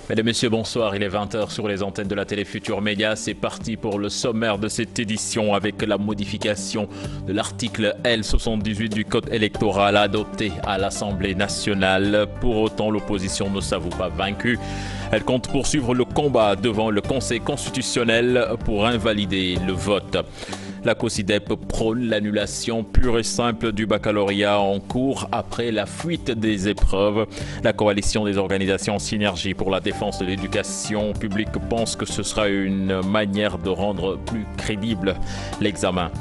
Mesdames et messieurs, bonsoir. Il est 20h sur les antennes de la télé Futur Média. C'est parti pour le sommaire de cette édition avec la modification de l'article L78 du Code électoral adopté à l'Assemblée nationale. Pour autant, l'opposition ne s'avoue pas vaincue. Elle compte poursuivre le combat devant le Conseil constitutionnel pour invalider le vote. La COSYDEP prône l'annulation pure et simple du baccalauréat en cours après la fuite des épreuves. La coalition des organisations Synergie pour la défense de l'éducation publique pense que ce sera une manière de rendre plus crédible l'examen.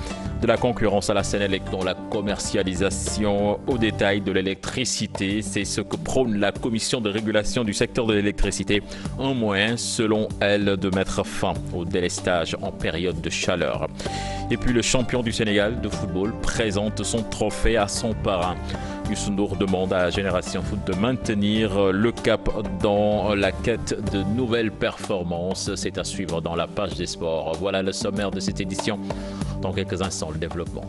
De la concurrence à la Sénélec dans la commercialisation au détail de l'électricité, c'est ce que prône la Commission de régulation du secteur de l'électricité. Un moyen, selon elle, de mettre fin au délestage en période de chaleur. Et puis le champion du Sénégal de football présente son trophée à son parrain. Youssou N'Dour demande à Génération Foot de maintenir le cap dans la quête de nouvelles performances. C'est à suivre dans la page des sports. Voilà le sommaire de cette édition. Dans quelques instants, le développement.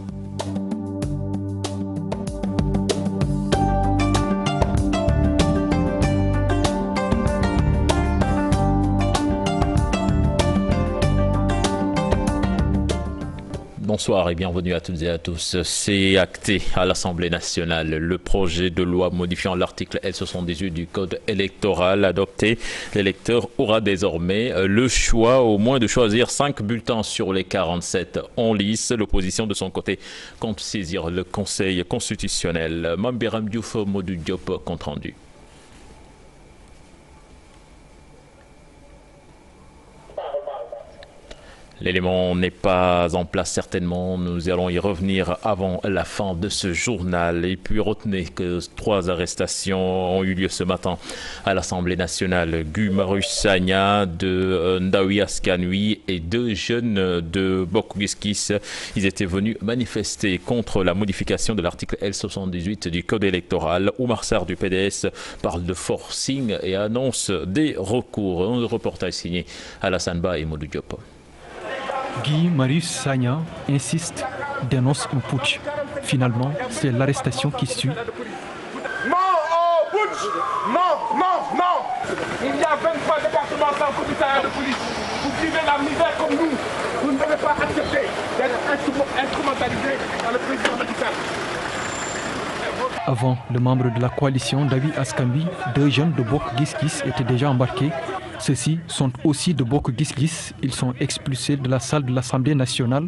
Bonsoir et bienvenue à toutes et à tous. C'est acté à l'Assemblée nationale. Le projet de loi modifiant l'article L78 du Code électoral adopté. L'électeur aura désormais le choix au moins de choisir 5 bulletins sur les 47 en lice. L'opposition de son côté compte saisir le Conseil constitutionnel. Mambiram Diouf, Modou Diop, compte rendu. L'élément n'est pas en place certainement, nous allons y revenir avant la fin de ce journal. Et puis retenez que 3 arrestations ont eu lieu ce matin à l'Assemblée nationale. Guy Marius Sagna de Ndawi Askanui et 2 jeunes de Bokugiskis. Ils étaient venus manifester contre la modification de l'article L78 du Code électoral. Oumar Sarr du PDS parle de forcing et annonce des recours. Un reportage signé Alassane Ba et Modou Diop. Guy Marius Sagna insiste, dénonce un putsch. Finalement, c'est l'arrestation qui suit. Non au putsch! Non, non, non! Il y a 23 départements sans commissariat de police. Vous vivez la misère comme nous. Vous ne devez pas accepter d'être instrumentalisé par le président Macky Sall. Avant, le membre de la coalition, Ndawi Askanui, 2 jeunes de Bokugiskis étaient déjà embarqués. Ceux-ci sont aussi de Bokugiskis. Ils sont expulsés de la salle de l'Assemblée nationale.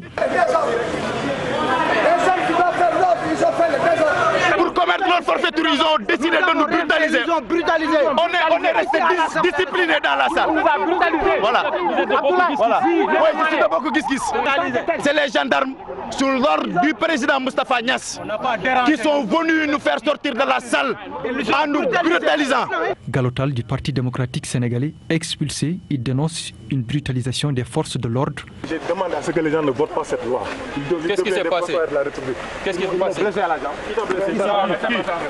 Pour commettre notre forfaiture, ils ont décidé de nous brutaliser. On est resté disciplinés dans la salle. Voilà. Oui, je suis de Bokugiskis. C'est les gendarmes sous l'ordre du président Moustapha Niasse qui sont venus nous faire sortir de la salle en nous brutalisant. Galotal du Parti démocratique sénégalais expulsé, il dénonce une brutalisation des forces de l'ordre. Je demande à ce que les gens ne votent pas cette loi. Qu'est-ce qui s'est passé? Qu'est-ce qui s'est passé?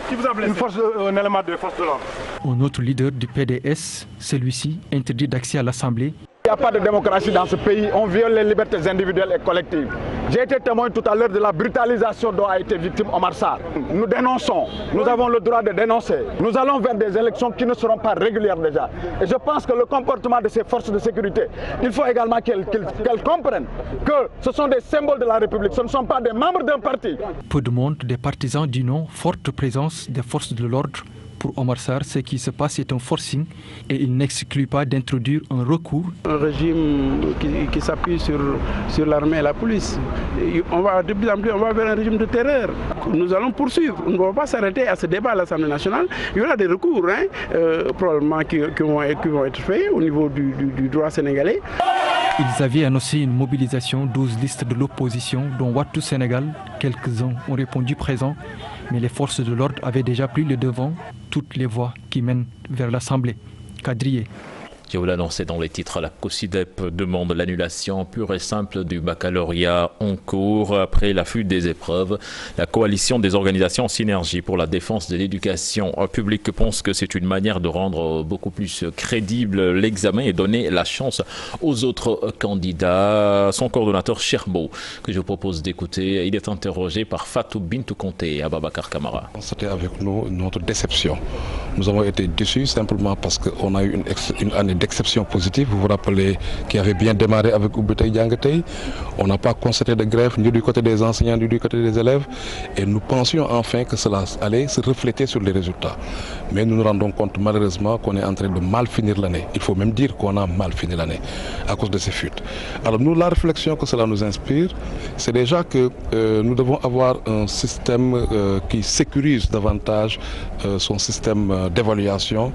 Qui vous a blessé? Un élément de force de l'ordre. Un autre leader du PDS, celui-ci, interdit d'accès à l'Assemblée. Il n'y a pas de démocratie dans ce pays, on viole les libertés individuelles et collectives. J'ai été témoin tout à l'heure de la brutalisation dont a été victime Oumar Sarr. Nous dénonçons, nous avons le droit de dénoncer. Nous allons vers des élections qui ne seront pas régulières déjà. Et je pense que le comportement de ces forces de sécurité, il faut également qu'elles comprennent que ce sont des symboles de la République, ce ne sont pas des membres d'un parti. Peu de monde, des partisans du non, forte présence des forces de l'ordre. Pour Oumar Sarr, ce qui se passe est un forcing et il n'exclut pas d'introduire un recours. Un régime qui s'appuie sur l'armée et la police. On va de plus en plus vers un régime de terreur. Nous allons poursuivre. On ne va pas s'arrêter à ce débat à l'Assemblée nationale. Il y aura des recours probablement qui vont être faits au niveau du droit sénégalais. Ils avaient annoncé une mobilisation, 12 listes de l'opposition, dont Wattu Sénégal. Quelques-uns ont répondu présents, mais les forces de l'ordre avaient déjà pris le devant. Toutes les voies qui mènent vers l'Assemblée. Quadrillé. Je vous l'annonçais dans les titres, la COSYDEP demande l'annulation pure et simple du baccalauréat en cours. Après la fuite des épreuves, la coalition des organisations en synergie pour la défense de l'éducation publique pense que c'est une manière de rendre beaucoup plus crédible l'examen et donner la chance aux autres candidats. Son coordonnateur Cherbo, que je vous propose d'écouter, il est interrogé par Fatou Bintou Conté et Ababakar Kamara. Constatez avec nous notre déception. Nous avons été déçus simplement parce qu'on a eu une année d'exception positive. Vous vous rappelez qu'il avait bien démarré avec Ubutei Djangatei. On n'a pas constaté de grève ni du côté des enseignants ni du côté des élèves. Et nous pensions enfin que cela allait se refléter sur les résultats. Mais nous nous rendons compte malheureusement qu'on est en train de mal finir l'année. Il faut même dire qu'on a mal fini l'année à cause de ces fuites. Alors nous, la réflexion que cela nous inspire, c'est déjà que nous devons avoir un système qui sécurise davantage son système d'évaluation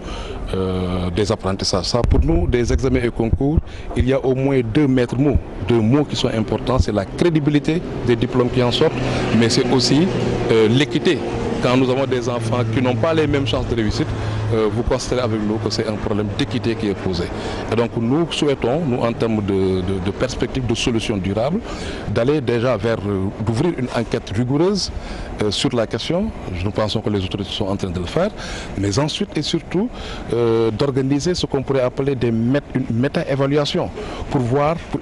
des apprentissages. Ça, pour nous, des examens et concours, il y a au moins deux maîtres mots, deux mots qui sont importants. C'est la crédibilité des diplômes qui en sortent, mais c'est aussi l'équité. Quand nous avons des enfants qui n'ont pas les mêmes chances de réussite, vous constatez avec nous que c'est un problème d'équité qui est posé. Et donc nous souhaitons, nous en termes de perspective de solutions durables, d'aller déjà vers, d'ouvrir une enquête rigoureuse sur la question. Nous pensons que les autorités sont en train de le faire, mais ensuite et surtout d'organiser ce qu'on pourrait appeler une méta-évaluation pour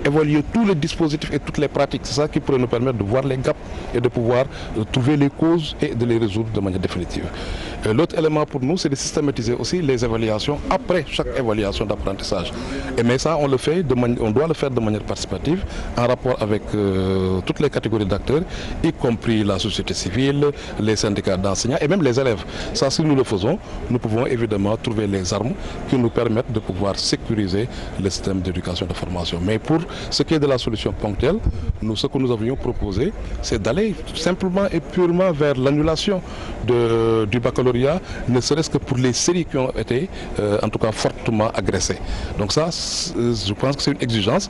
évaluer tous les dispositifs et toutes les pratiques. C'est ça qui pourrait nous permettre de voir les gaps et de pouvoir trouver les causes et de les résoudre de manière définitive. L'autre élément pour nous, c'est de systématiser aussi les évaluations après chaque évaluation d'apprentissage. Mais ça, on doit le faire de manière participative en rapport avec toutes les catégories d'acteurs, y compris la société civile, les syndicats d'enseignants et même les élèves. Ça, si nous le faisons, nous pouvons évidemment trouver les armes qui nous permettent de pouvoir sécuriser le système d'éducation et de formation. Mais pour ce qui est de la solution ponctuelle, ce que nous avions proposé, c'est d'aller simplement et purement vers l'annulation du baccalauréat, ne serait-ce que pour les séries qui ont été en tout cas fortement agressées. Donc ça, je pense que c'est une exigence.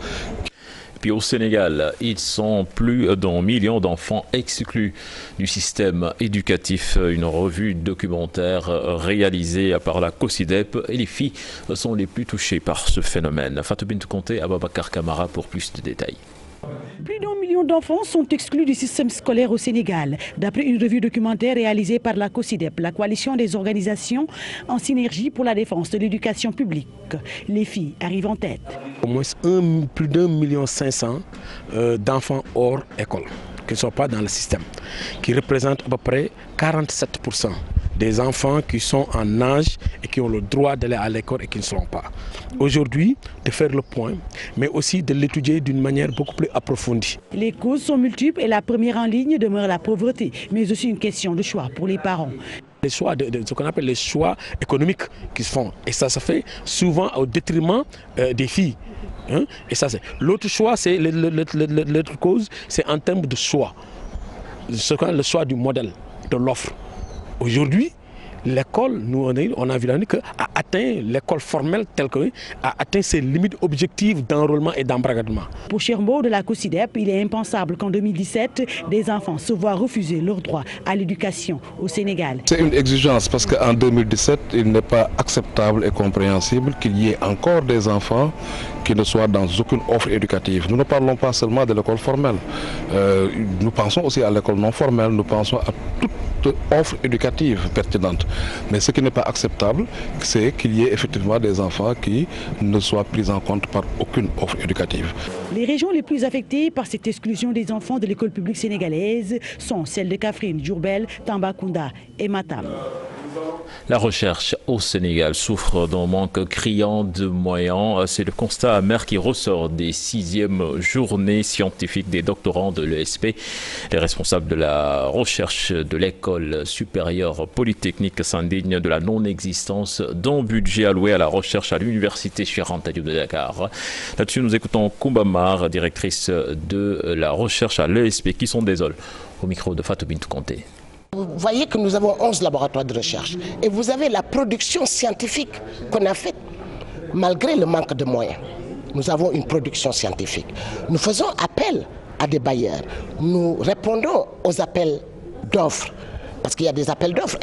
Puis au Sénégal, ils sont plus d'un million d'enfants exclus du système éducatif. Une revue documentaire réalisée par la COSYDEP, et les filles sont les plus touchées par ce phénomène. Fatou Bintou Conté, Ababakar Kamara pour plus de détails. Plus d'1 million d'enfants sont exclus du système scolaire au Sénégal. D'après une revue documentaire réalisée par la COSYDEP, la coalition des organisations en synergie pour la défense de l'éducation publique, les filles arrivent en tête. Au moins plus d'1,5 million d'enfants hors école, qui ne sont pas dans le système, qui représentent à peu près 47% des enfants qui sont en âge et qui ont le droit d'aller à l'école et qui ne seront pas. Aujourd'hui, de faire le point, mais aussi de l'étudier d'une manière beaucoup plus approfondie. Les causes sont multiples et la première en ligne demeure la pauvreté, mais aussi une question de choix pour les parents. Les choix, ce qu'on appelle les choix économiques qui se font, et ça se fait souvent au détriment des filles. Et ça, c'est l'autre choix, c'est l'autre cause, c'est en termes de choix. Le choix du modèle, de l'offre. Aujourd'hui, l'école, on a vu qu'à atteint l'école formelle telle qu'elle a atteint ses limites objectives d'enrôlement et d'embrigadement. Pour Cherbo de la COSYDEP, il est impensable qu'en 2017, des enfants se voient refuser leur droit à l'éducation au Sénégal. C'est une exigence parce qu'en 2017, il n'est pas acceptable et compréhensible qu'il y ait encore des enfants qui ne soient dans aucune offre éducative. Nous ne parlons pas seulement de l'école formelle. Nous pensons aussi à l'école non formelle, nous pensons à toute offre éducative pertinente. Mais ce qui n'est pas acceptable, c'est qu'il y ait effectivement des enfants qui ne soient pris en compte par aucune offre éducative. Les régions les plus affectées par cette exclusion des enfants de l'école publique sénégalaise sont celles de Kaffrine, Diourbel, Tambacounda et Matam. La recherche au Sénégal souffre d'un manque criant de moyens. C'est le constat amer qui ressort des 6e journées scientifiques des doctorants de l'ESP. Les responsables de la recherche de l'école supérieure polytechnique s'indignent de la non-existence d'un budget alloué à la recherche à l'université Cheikh Anta Diop de Dakar. Là-dessus, nous écoutons Koubamar, directrice de la recherche à l'ESP, qui s'en désole au micro de Fatou Bintou Conté. Vous voyez que nous avons 11 laboratoires de recherche et vous avez la production scientifique qu'on a faite malgré le manque de moyens. Nous avons une production scientifique. Nous faisons appel à des bailleurs. Nous répondons aux appels d'offres. parce qu'il y a des appels d'offres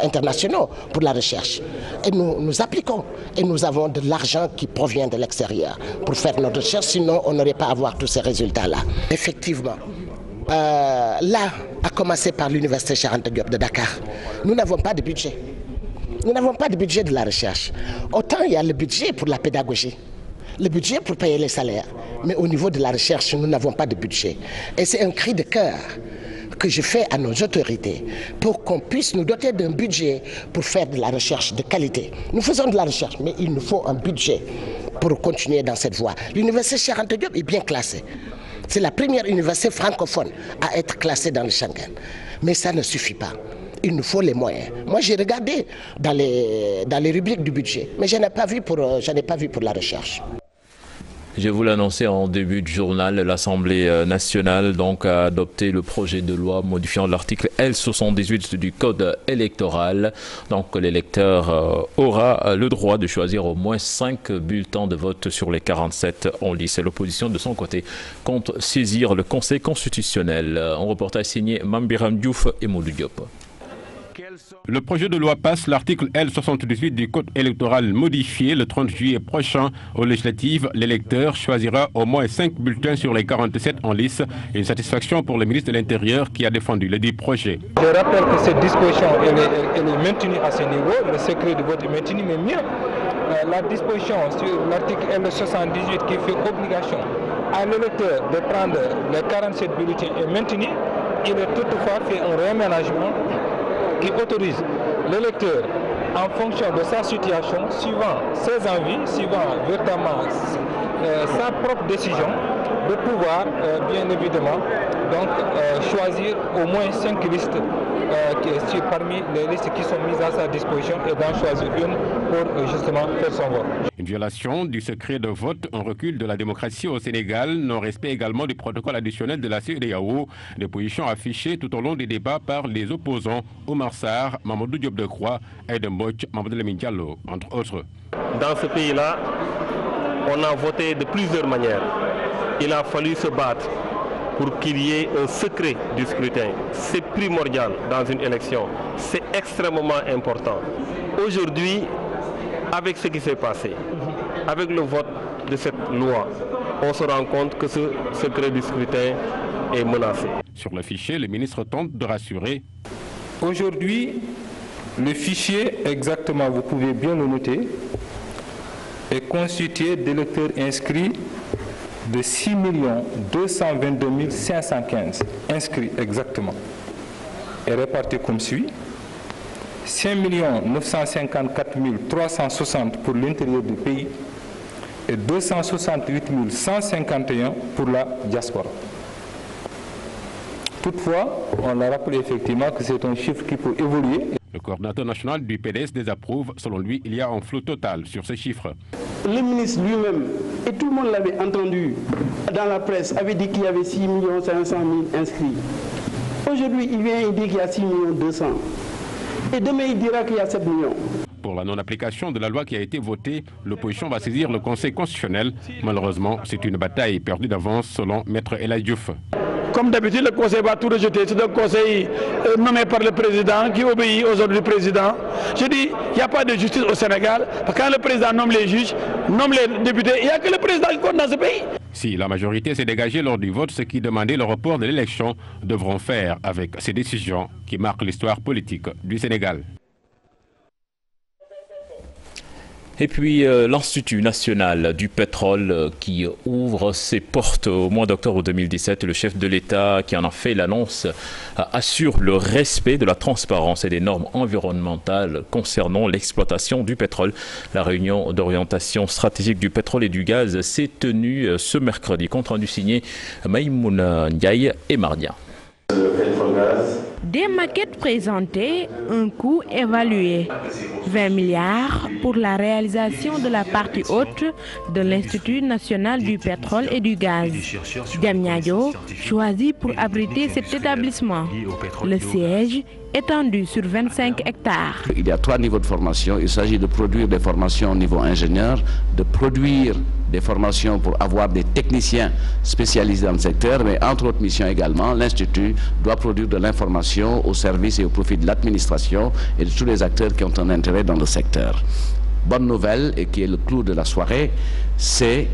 internationaux pour la recherche. Et nous appliquons. Et nous avons de l'argent qui provient de l'extérieur pour faire notre recherche, sinon on n'aurait pas à avoir tous ces résultats-là. Effectivement, là, à commencer par l'Université Cheikh Anta Diop de Dakar, nous n'avons pas de budget. Nous n'avons pas de budget de la recherche. Autant il y a le budget pour la pédagogie, le budget pour payer les salaires, mais au niveau de la recherche, nous n'avons pas de budget. Et c'est un cri de cœur que je fais à nos autorités pour qu'on puisse nous doter d'un budget pour faire de la recherche de qualité. Nous faisons de la recherche, mais il nous faut un budget pour continuer dans cette voie. L'Université Cheikh Anta Diop est bien classée. C'est la première université francophone à être classée dans le Schengen. Mais ça ne suffit pas. Il nous faut les moyens. Moi, j'ai regardé dans les rubriques du budget, mais je n'ai pas vu pour la recherche. Je vous l'annonçais en début de journal, l'Assemblée nationale donc a adopté le projet de loi modifiant l'article L78 du Code électoral. Donc l'électeur aura le droit de choisir au moins 5 bulletins de vote sur les 47 en lice. L'opposition de son côté compte saisir le Conseil constitutionnel. Un reportage signé Mambiram Diouf et Moudou Diop. Le projet de loi passe l'article L78 du Code électoral modifié le 30 juillet prochain. Aux législatives, l'électeur choisira au moins 5 bulletins sur les 47 en lice. Une satisfaction pour le ministre de l'Intérieur qui a défendu le dit projet. Je rappelle que cette disposition elle est maintenue à ce niveau. Le secret de vote est maintenu, mais mieux, la disposition sur l'article L78 qui fait obligation à l'électeur de prendre les 47 bulletins est maintenue. Il est toutefois fait un réaménagement qui autorise l'électeur, en fonction de sa situation, suivant ses envies, suivant véritablement sa propre décision, de pouvoir, bien évidemment, donc, choisir au moins 5 listes parmi les listes qui sont mises à sa disposition et d'en choisir une pour justement faire son vote. Une violation du secret de vote, un recul de la démocratie au Sénégal, non-respect également du protocole additionnel de la CEDEAO, des positions affichées tout au long des débats par les opposants Oumar Sarr, Mamadou Diop Decroix, Aïda Mbodj, Mamadou Lamine Diallo, entre autres. Dans ce pays-là, on a voté de plusieurs manières. Il a fallu se battre pour qu'il y ait un secret du scrutin. C'est primordial dans une élection. C'est extrêmement important. Aujourd'hui, avec ce qui s'est passé, avec le vote de cette loi, on se rend compte que ce secret du scrutin est menacé. Sur le fichier, le ministre tente de rassurer. Aujourd'hui, le fichier, exactement, vous pouvez bien le noter, est constitué d'électeurs inscrits de 6 222 515 inscrits exactement et répartis comme suit: 5 954 360 pour l'intérieur du pays et 268 151 pour la diaspora. Toutefois, on a rappelé effectivement que c'est un chiffre qui peut évoluer. Le coordinateur national du PDS désapprouve. Selon lui, il y a un flou total sur ces chiffres. Le ministre lui-même, et tout le monde l'avait entendu dans la presse, avait dit qu'il y avait 6 500 000 inscrits. Aujourd'hui, il vient et dit qu'il y a 6 200 000. Et demain, il dira qu'il y a 7 millions. Pour la non-application de la loi qui a été votée, l'opposition va saisir le Conseil constitutionnel. Malheureusement, c'est une bataille perdue d'avance selon Maître El Hadji Diouf. Comme d'habitude, le Conseil va tout rejeter. C'est un conseil nommé par le président, qui obéit aux ordres du président. Je dis, il n'y a pas de justice au Sénégal. Parce que quand le président nomme les juges, nomme les députés, il n'y a que le président qui compte dans ce pays. Si la majorité s'est dégagée lors du vote, ceux qui demandaient le report de l'élection devront faire avec ces décisions qui marquent l'histoire politique du Sénégal. Et puis l'Institut national du pétrole qui ouvre ses portes au mois d'octobre 2017. Le chef de l'État qui en a fait l'annonce assure le respect de la transparence et des normes environnementales concernant l'exploitation du pétrole. La réunion d'orientation stratégique du pétrole et du gaz s'est tenue ce mercredi. Compte rendu signé Maïmouna Ndiaye et Mardia. Des maquettes présentées, un coût évalué. 20 milliards pour la réalisation de la partie haute de l'Institut national du pétrole et du gaz. Diamniadio choisi pour abriter cet établissement. Le siège étendue sur 25 hectares. Il y a 3 niveaux de formation. Il s'agit de produire des formations au niveau ingénieur, de produire des formations pour avoir des techniciens spécialisés dans le secteur, mais entre autres missions également, l'Institut doit produire de l'information au service et au profit de l'administration et de tous les acteurs qui ont un intérêt dans le secteur. Bonne nouvelle, et qui est le clou de la soirée, c'est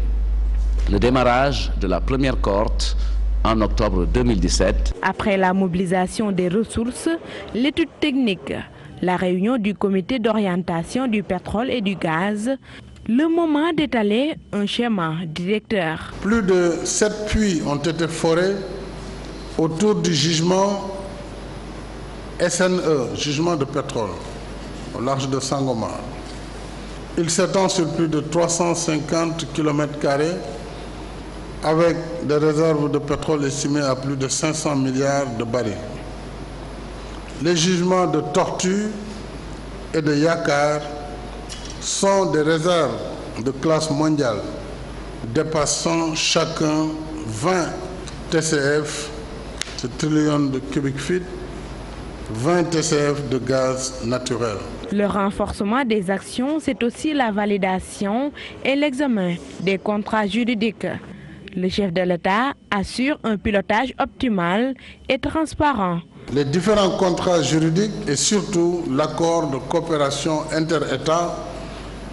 le démarrage de la première cohorte en octobre 2017. Après la mobilisation des ressources, l'étude technique, la réunion du comité d'orientation du pétrole et du gaz, le moment d'étaler un schéma directeur. Plus de 7 puits ont été forés autour du jugement SNE, jugement de pétrole, au large de Sangomar. Il s'étend sur plus de 350 km² avec des réserves de pétrole estimées à plus de 500 milliards de barils. Les jugements de Tortue et de Yakar sont des réserves de classe mondiale dépassant chacun 20 TCF, c'est trillions de cubic feet, 20 TCF de gaz naturel. Le renforcement des actions, c'est aussi la validation et l'examen des contrats juridiques. Le chef de l'État assure un pilotage optimal et transparent. Les différents contrats juridiques et surtout l'accord de coopération inter-État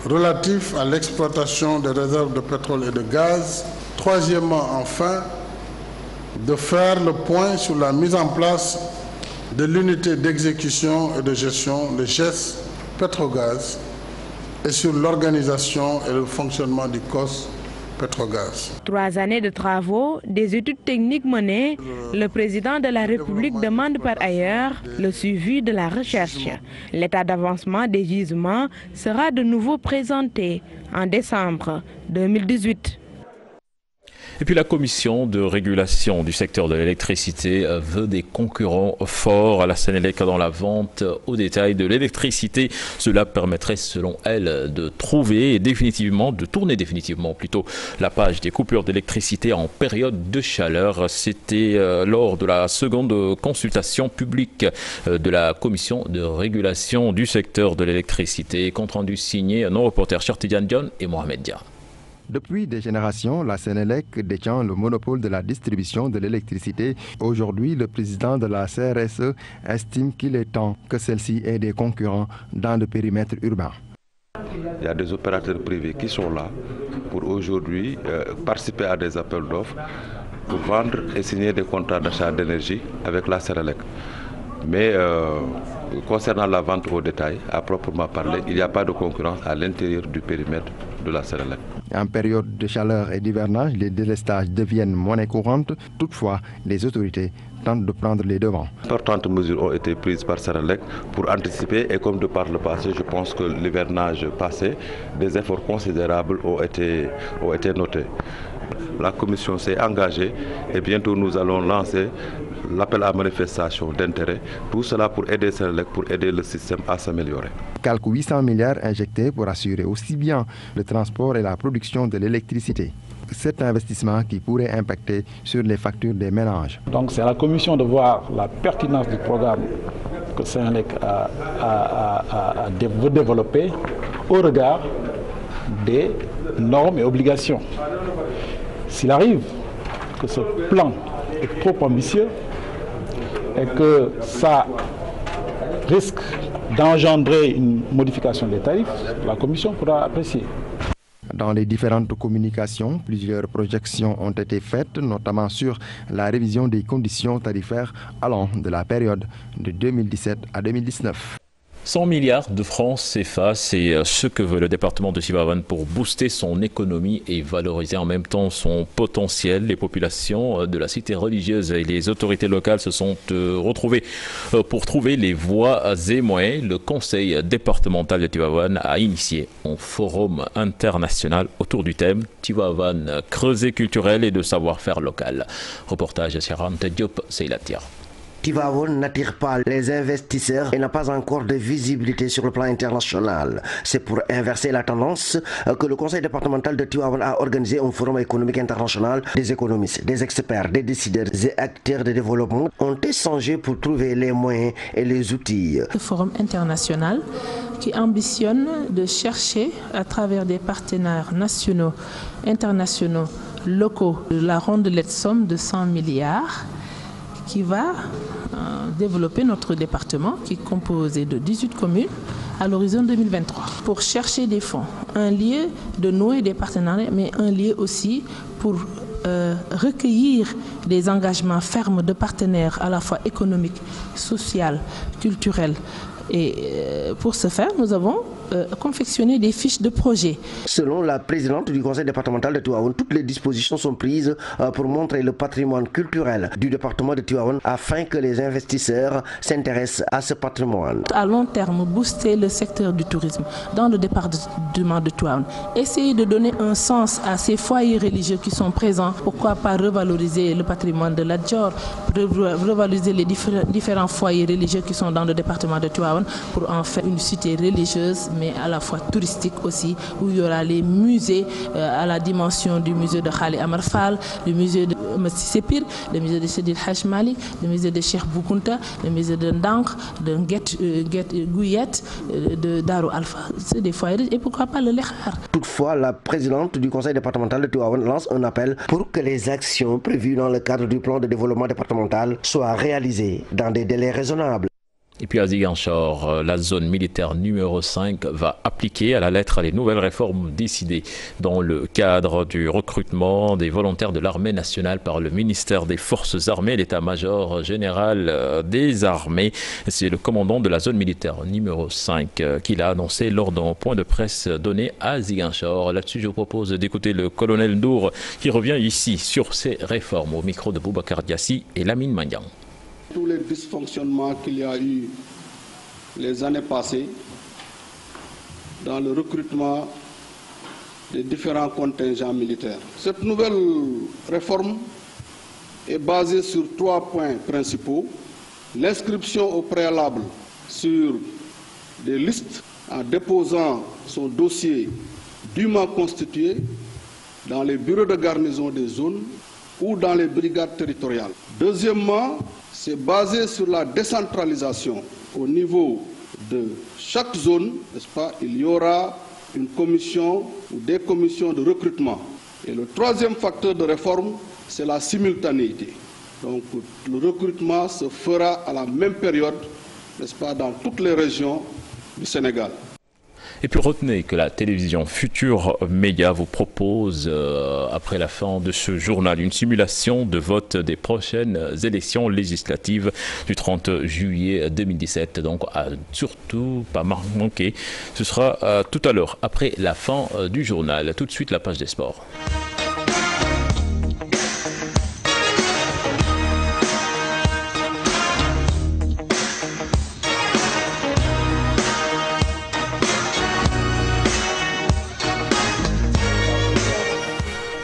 relatif à l'exploitation des réserves de pétrole et de gaz. Troisièmement, enfin, de faire le point sur la mise en place de l'unité d'exécution et de gestion, le GES Pétrogaz, et sur l'organisation et le fonctionnement du COS Pétrogaz. 3 années de travaux, des études techniques menées, le président de la République demande par ailleurs le suivi de la recherche. L'état d'avancement des gisements sera de nouveau présenté en décembre 2018. Et puis la commission de régulation du secteur de l'électricité veut des concurrents forts à la Sénélec dans la vente au détail de l'électricité. Cela permettrait selon elle de tourner définitivement plutôt la page des coupures d'électricité en période de chaleur. C'était lors de la seconde consultation publique de la commission de régulation du secteur de l'électricité. Compte rendu signé nos reporters Chertidiane Dion et Mohamed Dia. Depuis des générations, la Sénélec détient le monopole de la distribution de l'électricité. Aujourd'hui, le président de la CRSE estime qu'il est temps que celle-ci ait des concurrents dans le périmètre urbain. Il y a des opérateurs privés qui sont là pour aujourd'hui participer à des appels d'offres pour vendre et signer des contrats d'achat d'énergie avec la Sénélec. Mais concernant la vente au détail, à proprement parler, il n'y a pas de concurrence à l'intérieur du périmètre de la Sénélec. En période de chaleur et d'hivernage, les délestages deviennent monnaie courante. Toutefois, les autorités tentent de prendre les devants. Importantes mesures ont été prises par Sénélec pour anticiper et comme de par le passé, je pense que l'hivernage passé, des efforts considérables ont été notés. La commission s'est engagée et bientôt nous allons lancer l'appel à manifestation d'intérêt. Tout cela pour aider Sénélec, pour aider le système à s'améliorer. Calque 800 milliards injectés pour assurer aussi bien le transport et la production de l'électricité. Cet investissement qui pourrait impacter sur les factures des ménages. Donc c'est à la commission de voir la pertinence du programme que Sénélec veut développer au regard des normes et obligations. S'il arrive que ce plan est trop ambitieux et que ça risque d'engendrer une modification des tarifs, la Commission pourra apprécier. Dans les différentes communications, plusieurs projections ont été faites, notamment sur la révision des conditions tarifaires allant de la période de 2017 à 2019. 100 milliards de francs CFA, c'est ce que veut le département de Tivaouane pour booster son économie et valoriser en même temps son potentiel. Les populations de la cité religieuse et les autorités locales se sont retrouvées pour trouver les voies et moyens. Le conseil départemental de Tivaouane a initié un forum international autour du thème Tivaouane, creuset culturel et de savoir-faire local. Reportage de Sierra Diop, c'est la tire. Tivaouane n'attire pas les investisseurs et n'a pas encore de visibilité sur le plan international. C'est pour inverser la tendance que le conseil départemental de Tivaouane a organisé un forum économique international. Des économistes, des experts, des décideurs et acteurs de développement ont échangé pour trouver les moyens et les outils. Ce forum international qui ambitionne de chercher à travers des partenaires nationaux, internationaux, locaux, la rondelette somme de 100 milliards qui va développer notre département qui est composé de 18 communes à l'horizon 2023 pour chercher des fonds, un lieu de nouer des partenariats mais un lieu aussi pour recueillir des engagements fermes de partenaires à la fois économiques, sociaux, culturels. Et pour ce faire, nous avons confectionné des fiches de projet. Selon la présidente du conseil départemental de Tivaouane, toutes les dispositions sont prises pour montrer le patrimoine culturel du département de Tivaouane afin que les investisseurs s'intéressent à ce patrimoine. À long terme, booster le secteur du tourisme dans le département de Tivaouane. Essayer de donner un sens à ces foyers religieux qui sont présents. Pourquoi pas revaloriser le patrimoine de l'Adjor, revaloriser les différents foyers religieux qui sont dans le département de Tivaouane pour en faire une cité religieuse mais à la fois touristique aussi, où il y aura les musées à la dimension du musée de Khali Amar Fall, le musée de Massi Sepir, le musée de Sidi Haj Malik, le musée de Cheikh Boukounta, le musée de Ndank, de Guyet, de Darou Alpha. C'est des foyers et pourquoi pas le Lekhar. Toutefois, la présidente du conseil départemental de Tivaouane lance un appel pour que les actions prévues dans le cadre du plan de développement départemental soient réalisées dans des délais raisonnables. Et puis à Ziguinchor, la zone militaire numéro 5 va appliquer à la lettre les nouvelles réformes décidées dans le cadre du recrutement des volontaires de l'armée nationale par le ministère des Forces armées, l'état-major général des armées. C'est le commandant de la zone militaire numéro 5 qui l'a annoncé lors d'un point de presse donné à Ziguinchor. Là-dessus, je vous propose d'écouter le colonel Ndour qui revient ici sur ces réformes au micro de Boubacar Diassi et Lamine Mandiang. Tous les dysfonctionnements qu'il y a eu les années passées dans le recrutement des différents contingents militaires. Cette nouvelle réforme est basée sur 3 points principaux. L'inscription au préalable sur des listes en déposant son dossier dûment constitué dans les bureaux de garnison des zones ou dans les brigades territoriales. Deuxièmement, c'est basé sur la décentralisation au niveau de chaque zone, n'est-ce pas? Il y aura une commission ou des commissions de recrutement. Et le troisième facteur de réforme, c'est la simultanéité. Donc le recrutement se fera à la même période, n'est-ce pas, dans toutes les régions du Sénégal. Et puis retenez que la télévision Futur Média vous propose, après la fin de ce journal, une simulation de vote des prochaines élections législatives du 30 juillet 2017. Donc surtout pas manquer, ce sera tout à l'heure, après la fin du journal. Tout de suite la page des sports.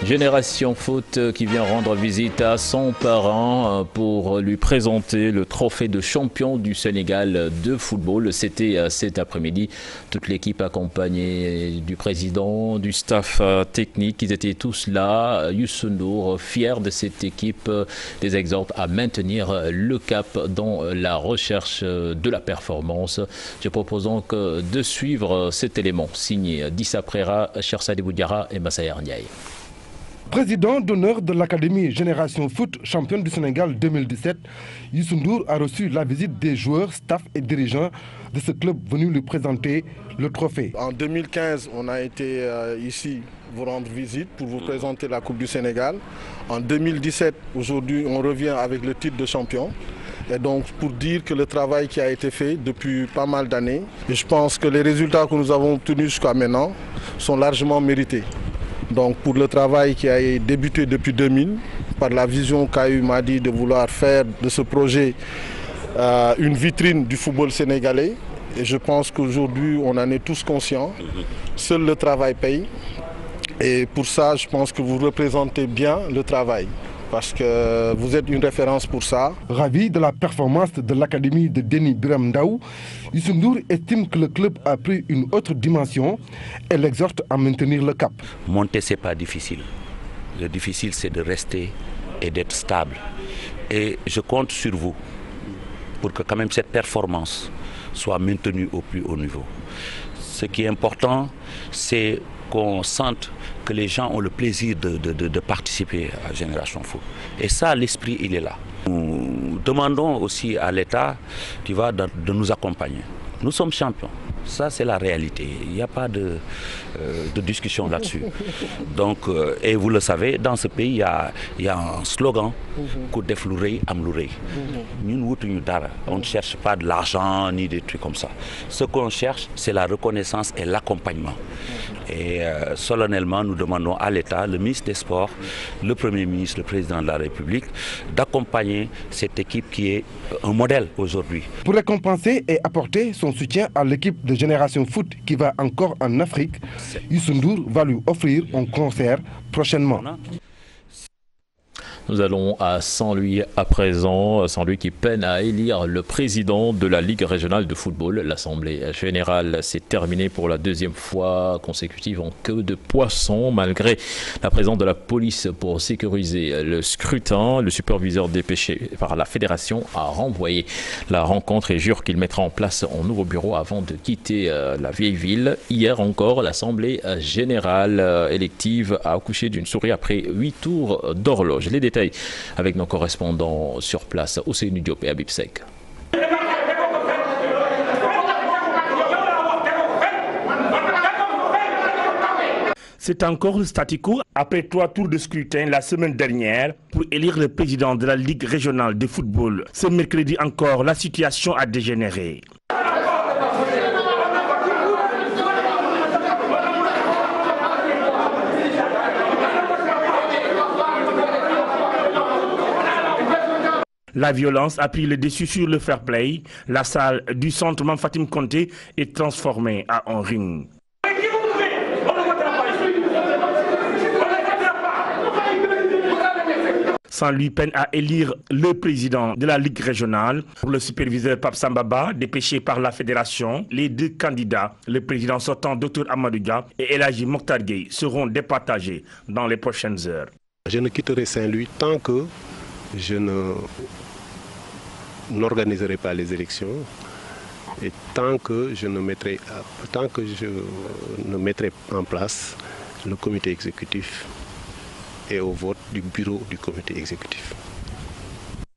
Génération Foot qui vient rendre visite à son parent pour lui présenter le trophée de champion du Sénégal de football. C'était cet après-midi. Toute l'équipe accompagnée du président, du staff technique, ils étaient tous là. Youssou N'Dour, fier de cette équipe, les exhorte à maintenir le cap dans la recherche de la performance. Je propose donc de suivre cet élément signé Dissa Prera, Chersadi Boudiara et Massaer Ndiaye. Président d'honneur de l'Académie Génération Foot, championne du Sénégal 2017, Youssou N'Dour a reçu la visite des joueurs, staff et dirigeants de ce club venus lui présenter le trophée. En 2015, on a été ici vous rendre visite pour vous présenter la Coupe du Sénégal. En 2017, aujourd'hui, on revient avec le titre de champion. Et donc pour dire que le travail qui a été fait depuis pas mal d'années, et je pense que les résultats que nous avons obtenus jusqu'à maintenant sont largement mérités. Donc pour le travail qui a débuté depuis 2000, par la vision qu'a eu Madi de vouloir faire de ce projet une vitrine du football sénégalais. Et je pense qu'aujourd'hui on en est tous conscients. Seul le travail paye. Et pour ça je pense que vous représentez bien le travail. parce que vous êtes une référence pour ça. Ravi de la performance de l'académie de Denis Biram Ndao, Youssou Ndour estime que le club a pris une autre dimension et l'exhorte à maintenir le cap. Monter, ce n'est pas difficile. Le difficile, c'est de rester et d'être stable. Et je compte sur vous pour que quand même cette performance soit maintenue au plus haut niveau. Ce qui est important, c'est qu'on sente que les gens ont le plaisir de participer à Génération Foot. Et ça, l'esprit, il est là. Nous demandons aussi à l'État de nous accompagner. Nous sommes champions. Ça, c'est la réalité. Il n'y a pas de discussion là-dessus. Donc, et vous le savez, dans ce pays, il y a un slogan Koudef Lourey, Am Lourey. On ne cherche pas de l'argent ni des trucs comme ça. Ce qu'on cherche, c'est la reconnaissance et l'accompagnement. Et solennellement, nous demandons à l'État, le ministre des Sports, le Premier ministre, le Président de la République, d'accompagner cette équipe qui est un modèle aujourd'hui. Pour récompenser et apporter son soutien à l'équipe de Génération Foot qui va encore en Afrique, Youssou Ndour va lui offrir un concert prochainement. Nous allons à Saint-Louis à présent. Saint-Louis qui peine à élire le président de la Ligue régionale de football. L'Assemblée générale s'est terminée pour la deuxième fois consécutive en queue de poisson. Malgré la présence de la police pour sécuriser le scrutin, le superviseur dépêché par la fédération a renvoyé la rencontre et jure qu'il mettra en place un nouveau bureau avant de quitter la vieille ville. Hier encore, l'Assemblée générale élective a accouché d'une souris après 8 tours d'horloge. Les détails avec nos correspondants sur place, Ousseynou Diop et Habib Seck. C'est encore le statu quo après 3 tours de scrutin la semaine dernière pour élire le président de la Ligue régionale de football. Ce mercredi encore, la situation a dégénéré. La violence a pris le dessus sur le fair play. La salle du centre Mamfatim Conté est transformée en un ring. Saint-Louis peine à élire le président de la Ligue régionale. Pour le superviseur Pape Sambaba, dépêché par la fédération, les 2 candidats, le président sortant Dr Amadouga et El Hadji Mokhtar Gueye, seront départagés dans les prochaines heures. Je ne quitterai Saint-Louis tant que je n'organiserai pas les élections et tant que je ne mettrai en place le comité exécutif et au vote du bureau du comité exécutif.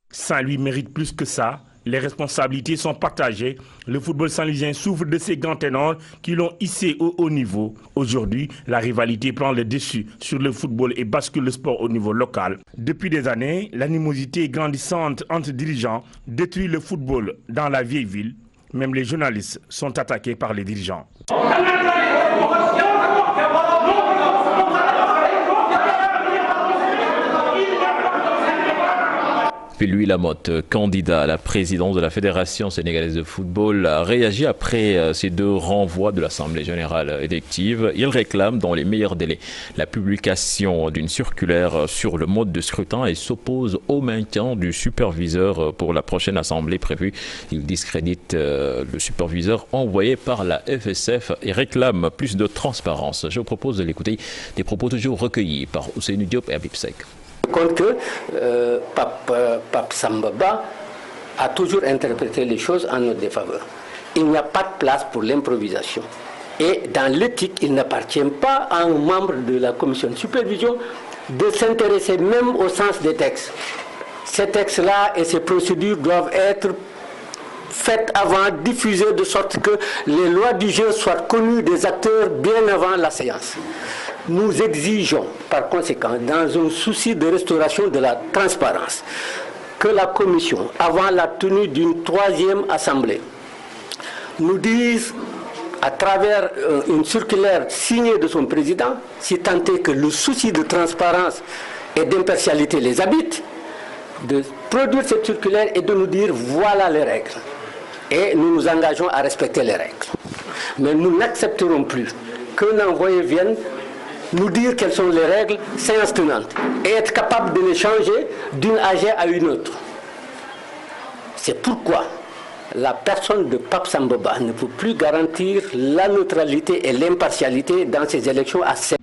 Saint-Louis mérite plus que ça. Les responsabilités sont partagées. Le football saint-louisien souffre de ces grands ténors qui l'ont hissé au haut niveau. Aujourd'hui, la rivalité prend le dessus sur le football et bascule le sport au niveau local. Depuis des années, l'animosité grandissante entre dirigeants détruit le football dans la vieille ville. Même les journalistes sont attaqués par les dirigeants. Puis Louis Lamotte, candidat à la présidence de la Fédération sénégalaise de football, a réagi après ces 2 renvois de l'Assemblée générale élective. Il réclame dans les meilleurs délais la publication d'une circulaire sur le mode de scrutin et s'oppose au maintien du superviseur pour la prochaine Assemblée prévue. Il discrédite le superviseur envoyé par la FSF et réclame plus de transparence. Je vous propose de l'écouter, des propos toujours recueillis par Ousseynou Diop et Habib Seck. Compte que Pape Sambaba a toujours interprété les choses en notre défaveur. Il n'y a pas de place pour l'improvisation. Et dans l'éthique, il n'appartient pas à un membre de la commission de supervision de s'intéresser même au sens des textes. Ces textes-là et ces procédures doivent être faites avant, diffusées de sorte que les lois du jeu soient connues des acteurs bien avant la séance. Nous exigeons, par conséquent, dans un souci de restauration de la transparence, que la Commission, avant la tenue d'une 3e assemblée, nous dise, à travers une circulaire signée de son président, si tant est que le souci de transparence et d'impartialité les habite, de produire cette circulaire et de nous dire voilà les règles. Et nous nous engageons à respecter les règles. Mais nous n'accepterons plus qu'un envoyé vienne nous dire quelles sont les règles séance tenante et être capable de les changer d'une AG à une autre. C'est pourquoi la personne de Pape Samba Ba ne peut plus garantir la neutralité et l'impartialité dans ces élections à 7